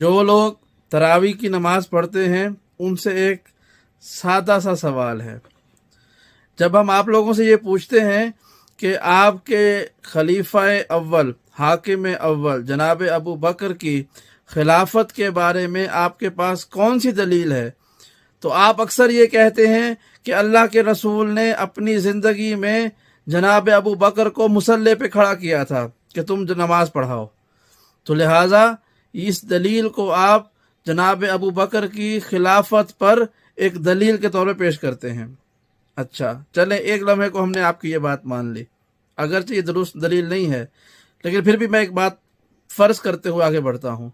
جو लोग तरावी की नमाज पढ़ते हैं उनसे एक सादा सा सवाल है। जब हम आप लोगों से ये पूछते हैं कि आपके खलीफा अव्वल हाकिम अव्वल जनाब अबू बकर की खिलाफत के बारे में आपके पास कौन सी दलील है, तो आप अक्सर ये कहते हैं कि अल्लाह के रसूल ने अपनी ज़िंदगी में जनाब अबू बकर को मुसल्ले पे खड़ा किया था कि तुम नमाज पढ़ाओ। तो लिहाजा इस दलील को आप जनाब अबू बकर की खिलाफत पर एक दलील के तौर पे पेश करते हैं। अच्छा चलें, एक लम्हे को हमने आपकी ये बात मान ली, अगरचे ये दुरुस्त दलील नहीं है, लेकिन फिर भी मैं एक बात फ़र्ज करते हुए आगे बढ़ता हूँ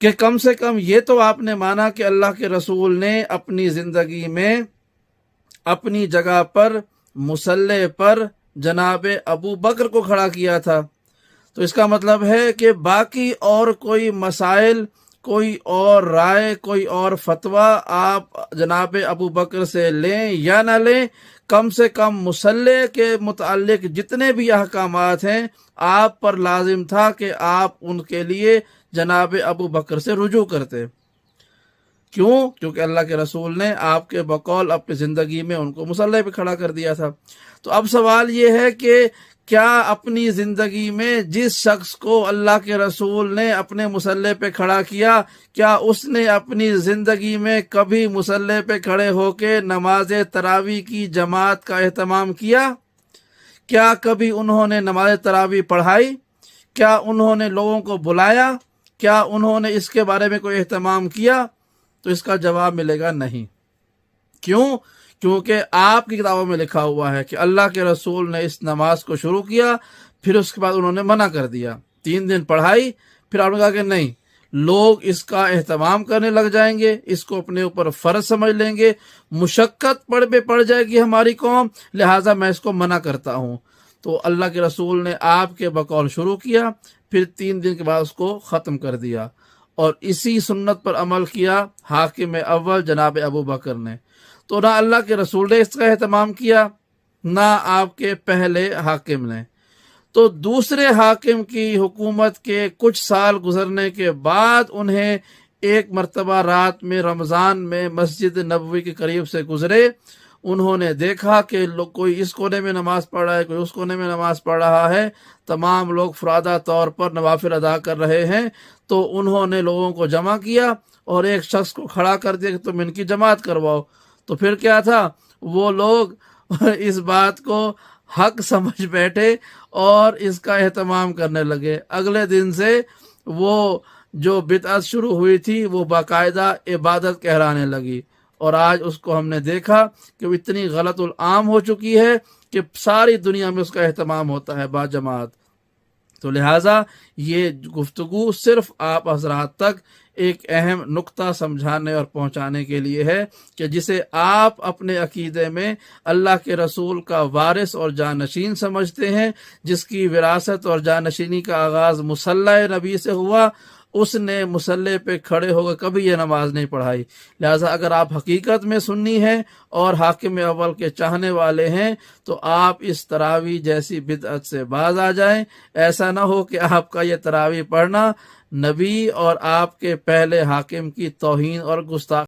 कि कम से कम ये तो आपने माना कि अल्लाह के रसूल ने अपनी ज़िंदगी में अपनी जगह पर मुसल्ले पर जनाब अबू बकर को खड़ा किया था। तो इसका मतलब है कि बाकी और कोई मसाइल, कोई और राय, कोई और फतवा आप जनाब अबू बकर से लें या ना लें, कम से कम मुसल्ले के मुताल्लिक जितने भी अहकामात हैं आप पर लाजिम था कि आप उनके लिए जनाब अबू बकर से रुजू करते। क्यों? क्योंकि अल्लाह के रसूल ने आपके बकौल अपनी ज़िंदगी में उनको मुसल्ले पे खड़ा कर दिया था। तो अब सवाल ये है कि क्या अपनी ज़िंदगी में जिस शख्स को अल्लाह के रसूल ने अपने मुसल्ले पे खड़ा किया, क्या उसने अपनी ज़िंदगी में कभी मुसल्ले पे खड़े होकर नमाज तरावी की जमात का एहतमाम किया? क्या कभी उन्होंने नमाज तरावी पढ़ाई? क्या उन्होंने लोगों को बुलाया? क्या उन्होंने इसके बारे में कोई एहतमाम किया? तो इसका जवाब मिलेगा नहीं। क्यों? क्योंकि आपकी किताबों में लिखा हुआ है कि अल्लाह के रसूल ने इस नमाज को शुरू किया, फिर उसके बाद उन्होंने मना कर दिया। 3 दिन पढ़ाई, फिर आपने कहा कि नहीं, लोग इसका एहतमाम करने लग जाएंगे, इसको अपने ऊपर फ़र्ज समझ लेंगे, मुशक्क़त पड़ जाएगी हमारी कौम, लिहाजा मैं इसको मना करता हूँ। तो अल्लाह के रसूल ने आपके बकौल शुरू किया, फिर 3 दिन के बाद उसको ख़त्म कर दिया, और इसी सुन्नत पर अमल किया हाकिम अव्वल जनाब अबू बकर ने। तो ना अल्लाह के रसूल ने इसका एहतमाम किया, ना आपके पहले हाकिम ने। तो दूसरे हाकिम की हुकूमत के कुछ साल गुजरने के बाद उन्हें एक मर्तबा रात में रमज़ान में मस्जिद नबवी के करीब से गुजरे, उन्होंने देखा कि लोग कोई इस कोने में नमाज पढ़ रहा है, कोई उस कोने में नमाज पढ़ रहा है, तमाम लोग फुरादा तौर पर नवाफिल अदा कर रहे हैं। तो उन्होंने लोगों को जमा किया और एक शख्स को खड़ा कर दिया कि तुम इनकी जमात करवाओ। तो फिर क्या था, वो लोग इस बात को हक समझ बैठे और इसका एहतमाम करने लगे। अगले दिन से वो जो बिदअत शुरू हुई थी वो बाकायदा इबादत कहलाने लगी, और आज उसको हमने देखा कि वो इतनी गलतुल आम हो चुकी है कि सारी दुनिया में उसका एहतमाम होता है बाजमात। तो लिहाजा ये गुफ्तगू सिर्फ आप हजरात तक एक अहम नुक्ता समझाने और पहुंचाने के लिए है कि जिसे आप अपने अकीदे में अल्लाह के रसूल का वारिस और जानशीन समझते हैं, जिसकी विरासत और जानशीनी का आगाज़ मुसल्ला नबी से हुआ, उसने मुसल्ले पे खड़े होकर कभी ये नमाज नहीं पढ़ाई। लिहाजा अगर आप हकीकत में सुन्नी हैं और हाकिम अव्वल के चाहने वाले हैं तो आप इस तरावी जैसी बिदअत से बाज आ जाएं। ऐसा ना हो कि आपका ये तरावी पढ़ना नबी और आपके पहले हाकिम की तौहीन और गुस्ताख